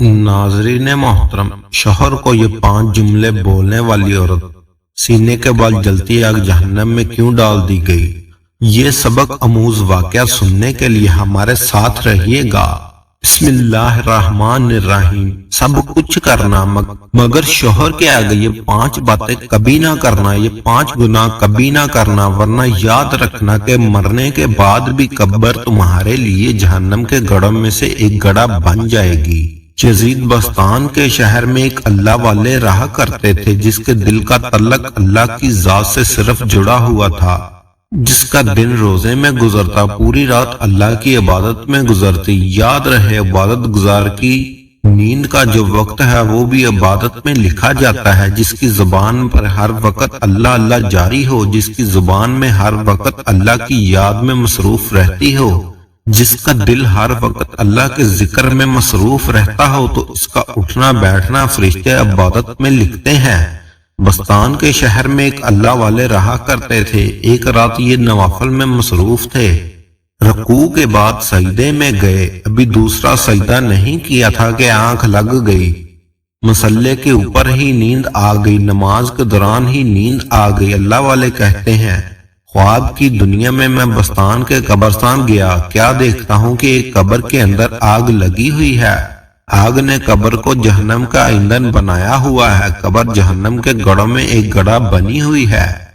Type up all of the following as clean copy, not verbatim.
नाजरीन मोहतरम, शोहर को ये 5 जुमले बोलने वाली औरत सीने के बल जलती आग जहन्नम में क्यों डाल दी गई? ये सबक अमूज वाकया सुनने के लिए हमारे साथ रहिएगा। बिस्मिल्लाहिर्रहमानिर्रहीम। सब कुछ करना मगर शोहर के आगे ये 5 बातें कभी ना करना, ये 5 गुनाह कभी ना करना, वरना याद रखना कि मरने के बाद भी कब्र तुम्हारे लिए जहन्नम के गढ़ों में से एक गड़ा बन जाएगी। यजीद बस्तान के शहर में एक अल्लाह वाले रहा करते थे, जिसके दिल का तल्लक अल्लाह की जात से सिर्फ जुड़ा हुआ था। जिसका दिन रोजे में गुजरता, पूरी रात अल्लाह की इबादत में गुजरती। याद रहे, इबादत गुजार की नींद का जो वक्त है वो भी इबादत में लिखा जाता है। जिसकी जुबान पर हर वक्त अल्लाह अल्लाह जारी हो, जिसकी जुबान में हर वक्त अल्लाह की याद में मसरूफ रहती हो, जिसका दिल हर वक्त अल्लाह के जिक्र में मसरूफ रहता हो, तो इसका उठना बैठना फरिश्ते इबादत में लिखते हैं। बस्तान के शहर में एक अल्लाह वाले रहा करते थे। एक रात ये नवाफल में मसरूफ थे। रकू के बाद सजदे में गए, अभी दूसरा सजदा नहीं किया था कि आंख लग गई। मसल्ले के ऊपर ही नींद आ गई, नमाज के दौरान ही नींद आ गई। अल्लाह वाले कहते हैं, ख्वाब की दुनिया में मैं बस्तान के कब्रस्तान गया, क्या देखता हूँ कि एक कब्र के अंदर आग लगी हुई है। आग ने कब्र को जहन्नम का ईंधन बनाया हुआ है। कब्र जहन्नम के गढ़ों में एक गड़ा बनी हुई है।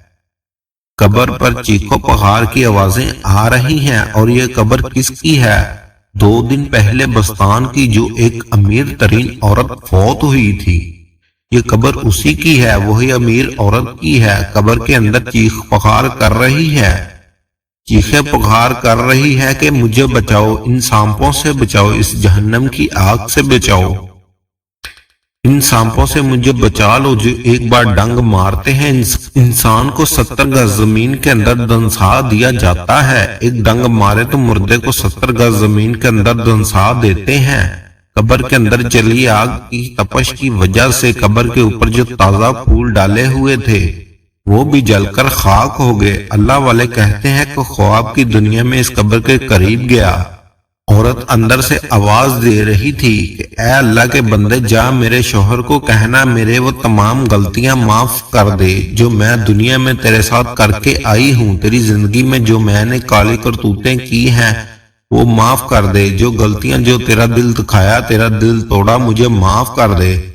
कब्र पर चीखो पुकार की आवाजें आ रही हैं, और ये कब्र किसकी है? 2 दिन पहले बस्तान की जो एक अमीर तरीन औरत फौत हुई थी, ये कब्र उसी की है, वही अमीर औरत की है। कब्र के अंदर चीख पुकार कर रही है, चीखे पुकार कर रही है कि मुझे बचाओ, इन सांपों से बचाओ, इस जहन्नम की आग से बचाओ, इन सांपों से मुझे बचा लो जो एक बार डंग मारते हैं इंसान को 70 गज जमीन के अंदर दंसा दिया जाता है। एक डंग मारे तो मुर्दे को 70 गज जमीन के अंदर दंसा देते हैं। कब्र के अंदर चली आग की तपश की वजह से कब्र के ऊपर जो ताजा फूल डाले हुए थे वो भी जलकर खाक हो गए। अल्लाह वाले कहते हैं कि ख्वाब की दुनिया में इस कब्र के करीब गया। औरत अंदर से आवाज दे रही थी कि ऐ अल्लाह के बंदे, जा मेरे शोहर को कहना मेरे वो तमाम गलतियां माफ कर दे जो मैं दुनिया में तेरे साथ करके आई हूँ। तेरी जिंदगी में जो मैंने काली करतूतें की हैं वो माफ कर दे। जो गलतियां, जो तेरा दिल दुखाया, तेरा दिल तोड़ा, मुझे माफ कर दे।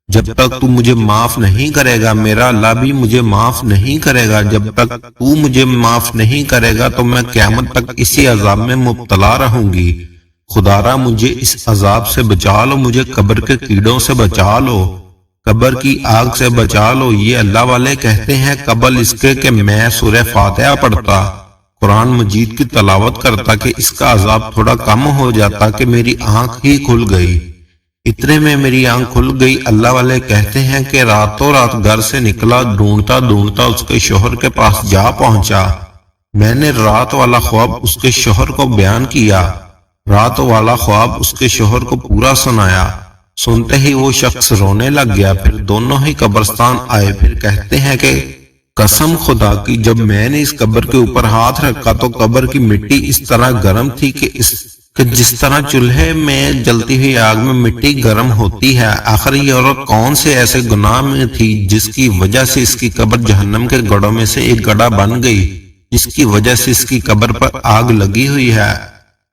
जब तक तू मुझे माफ नहीं करेगा, मेरा अल्लाह भी मुझे माफ नहीं करेगा। जब तक तू मुझे माफ नहीं करेगा तो मैं क़यामत तक इसी अजाब में मुब्तला रहूंगी। खुदारा मुझे इस अजाब से बचा लो, मुझे कब्र के कीड़ों से बचा लो, कब्र की आग से बचा लो। ये अल्लाह वाले कहते हैं कबल इसके कि मैं सूरह फातिहा पढ़ता, कुरान मजीद की तलावत करता कि इसका अजाब थोड़ा कम हो जाता कि मेरी आंख ही खुल गई। इतने में मेरी आंख खुल गई। अल्लाह वाले कहते हैं कि रातों रात घर से निकला, ढूंढता ढूंढता उसके शोहर के पास जा पहुंचा। मैंने रात वाला ख्वाब उसके शोहर को बयान किया, रात वाला ख्वाब उसके शोहर को पूरा सुनाया। सुनते ही वो शख्स रोने लग गया। फिर दोनों ही कब्रिस्तान आए। फिर कहते हैं कि कसम खुदा की, जब मैंने इस कब्र के ऊपर हाथ रखा तो कब्र की मिट्टी इस तरह गर्म थी कि जिस तरह चूल्हे में जलती हुई आग में मिट्टी गर्म होती है। आखिर ये औरत कौन से ऐसे गुनाह में थी जिसकी वजह से इसकी कब्र जहन्नम के गढ़ों में से एक गड़ा बन गई, जिसकी वजह से इसकी कब्र पर आग लगी हुई है।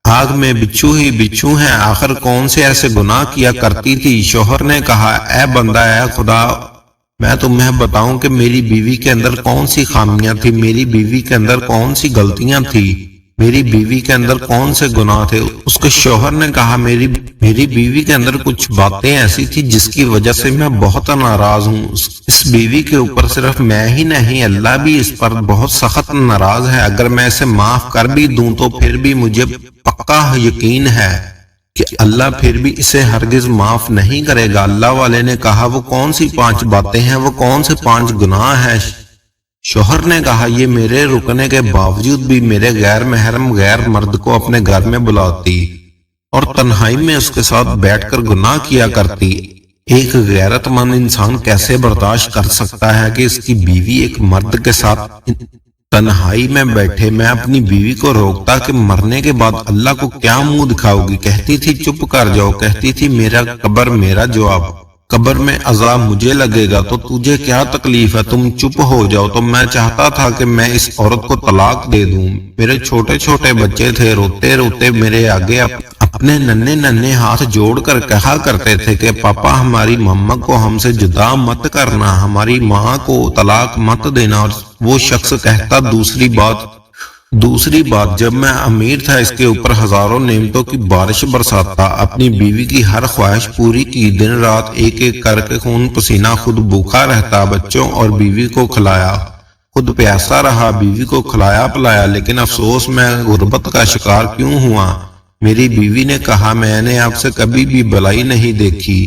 आग में बिच्छू ही बिच्छू हैं। आखिर कौन से ऐसे गुनाह किया करती थी? शोहर ने कहा, ऐ बंदा, ऐ खुदा, मैं तुम्हें बताऊं कि मेरी बीवी के अंदर कौन सी खामियां थी, मेरी बीवी के अंदर कौन सी गलतियां थी, मेरी बीवी के अंदर कौन से गुनाह थे। उसके शोहर ने कहा, मेरी बीवी के अंदर कुछ बातें ऐसी थी जिसकी वजह से मैं बहुत नाराज हूँ। इस बीवी के ऊपर सिर्फ मैं ही नहीं, अल्लाह भी इस पर बहुत सख्त नाराज है। अगर मैं इसे माफ कर भी दूं तो फिर भी मुझे पक्का यकीन है कि अल्लाह फिर भी इसे हरगिज माफ नहीं करेगा। अल्लाह वाले ने कहा, वो कौन सी 5 बातें हैं, वो कौन से 5 गुनाह हैं? शोहर ने कहा, ये मेरे रुकने के बावजूद भी मेरे गैर महरम गैर मर्द को अपने घर में बुलाती और तन्हाई में उसके साथ बैठकर गुनाह किया करती। एक गैरतमंद इंसान कैसे बर्दाश्त कर सकता है कि इसकी बीवी एक मर्द के साथ تنہائی میں بیٹھے میں اپنی بیوی کو روکتا کہ مرنے کے بعد اللہ کو کیا منہ دکھاؤ گی؟ کہتی تھی چپ کر جاؤ، کہتی تھی میرا قبر میرا جواب، قبر میں عذاب مجھے لگے گا تو تجھے کیا تکلیف ہے، تم چپ ہو جاؤ۔ تو میں چاہتا تھا کہ میں اس عورت کو طلاق دے دوں۔ میرے چھوٹے چھوٹے بچے تھے، روتے روتے میرے آگے اپنے ننھے ننھے ہاتھ جوڑ کر کہا کرتے تھے کہ پاپا ہماری مما کو ہم سے جدا مت کرنا، ہماری ماں کو طلاق مت دینا۔ اور وہ شخص کہتا دوسری بات جب میں امیر تھا اس کے اوپر ہزاروں نعمتوں کی بارش برساتا، اپنی بیوی کی ہر خواہش پوری کی، دن رات ایک ایک کر کے خون پسینہ، خود بھوکا رہتا، بچوں اور بیوی کو کھلایا، خود پیاسا رہا، بیوی کو کھلایا پلایا۔ لیکن افسوس میں غربت کا شکار کیوں ہوا؟ میری بیوی نے کہا میں نے آپ سے کبھی بھی بلائی نہیں دیکھی،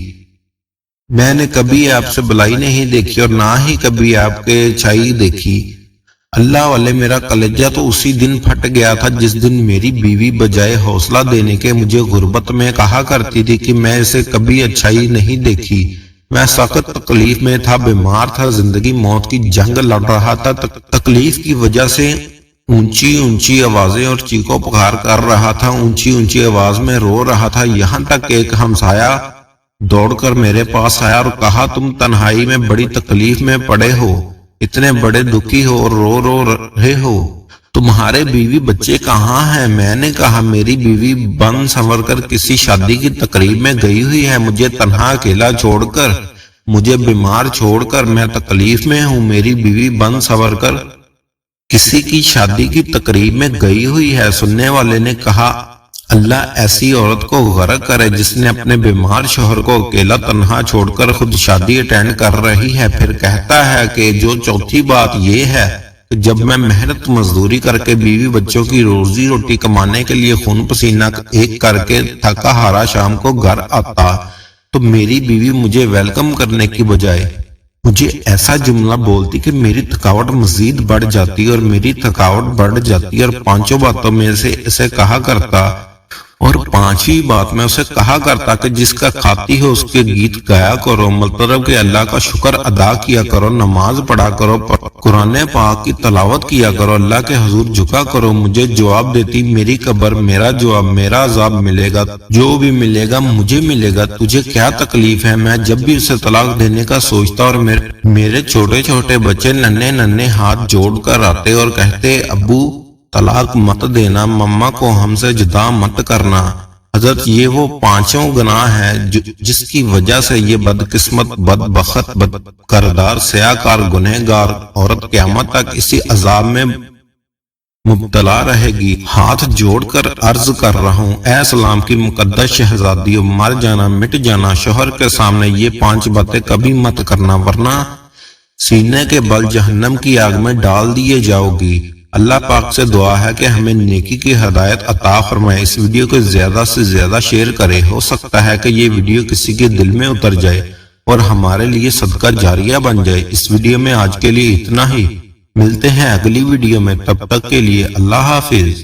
میں نے کبھی آپ سے بلائی نہیں دیکھی اور نہ ہی کبھی آپ کے اچھائی دیکھی۔ اللہ والے میرا کلیجہ تو اسی دن پھٹ گیا تھا جس دن میری بیوی بجائے حوصلہ دینے کے مجھے غربت میں کہا کرتی تھی کہ میں اسے کبھی اچھائی نہیں دیکھی۔ میں سخت تکلیف میں تھا، بیمار تھا، زندگی موت کی جنگ لڑ رہا تھا۔ تکلیف کی وجہ سے اونچی اونچی آوازیں اور چیخو پکار کر رہا تھا، اونچی اونچی آواز میں رو رہا تھا، یہاں تک کہ ایک ہمسایہ دوڑ کر میرے پاس آیا اور کہا تم تنہائی میں بڑی تکلیف میں پڑے ہو، اتنے بڑے دکھی ہو اور رو رہے ہو، تمہارے بیوی بچے کہاں ہیں؟ میں نے کہا میری بیوی بن سنور کر کسی شادی کی تقریب میں گئی ہوئی ہے، مجھے تنہا اکیلا چھوڑ کر، مجھے بیمار چھوڑ کر، میں تکلیف میں ہوں۔ میری بیوی بن سنور کر کسی کی شادی کی تقریب میں گئی ہوئی ہے۔ سننے والے نے کہا اللہ ایسی عورت کو غرق کرے جس نے اپنے بیمار شوہر کو اکیلا تنہا چھوڑ کر خود شادی اٹینڈ کر رہی ہے۔ پھر کہتا ہے کہ جو چوتھی بات یہ ہے کہ جب میں محنت مزدوری کر کے بیوی بچوں کی روزی روٹی کمانے کے لیے خون پسینہ ایک کر کے تھکا ہارا شام کو گھر آتا تو میری بیوی مجھے ویلکم کرنے کی بجائے مجھے ایسا جملہ بولتی کہ میری تھکاوٹ مزید بڑھ جاتی اور میری تھکاوٹ بڑھ جاتی اور پانچوں باتوں میں سے اسے کہا کرتا اور پانچویں بات میں اسے کہا کرتا کہ جس کا کھاتی ہو اس کے گیت گایا کرو، مطلب کہ اللہ کا شکر ادا کیا کرو، نماز پڑھا کرو، قرآن پاک کی تلاوت کیا کرو، اللہ کے حضور جھکا کرو۔ مجھے جواب دیتی میری قبر میرا جواب، میرا عذاب ملے گا، جو بھی ملے گا مجھے ملے گا، تجھے کیا تکلیف ہے؟ میں جب بھی اسے طلاق دینے کا سوچتا اور میرے چھوٹے چھوٹے بچے ننھے ننھے ہاتھ جوڑ کر آتے اور کہتے ابو طلاق مت دینا، مما کو ہم سے جدا مت کرنا۔ حضرت یہ وہ پانچوں گناہ ہے جس کی وجہ سے یہ بدقسمت، بدبخت، بد کردار، سیاہکار، گنہگار عورت قیامت تک اسی عذاب میں مبتلا رہے گی۔ ہاتھ جوڑ کر عرض کر رہا ہوں اے اسلام کی مقدس شہزادیوں، مر جانا مٹ جانا، شوہر کے سامنے یہ 5 باتیں کبھی مت کرنا ورنہ سینے کے بل جہنم کی آگ میں ڈال دیے جاؤ گی۔ اللہ پاک سے دعا ہے کہ ہمیں نیکی کی ہدایت عطا فرمائے۔ اس ویڈیو کو زیادہ سے زیادہ شیئر کرے، ہو سکتا ہے کہ یہ ویڈیو کسی کے دل میں اتر جائے اور ہمارے لیے صدقہ جاریہ بن جائے۔ اس ویڈیو میں آج کے لیے اتنا ہی، ملتے ہیں اگلی ویڈیو میں، تب تک کے لیے اللہ حافظ۔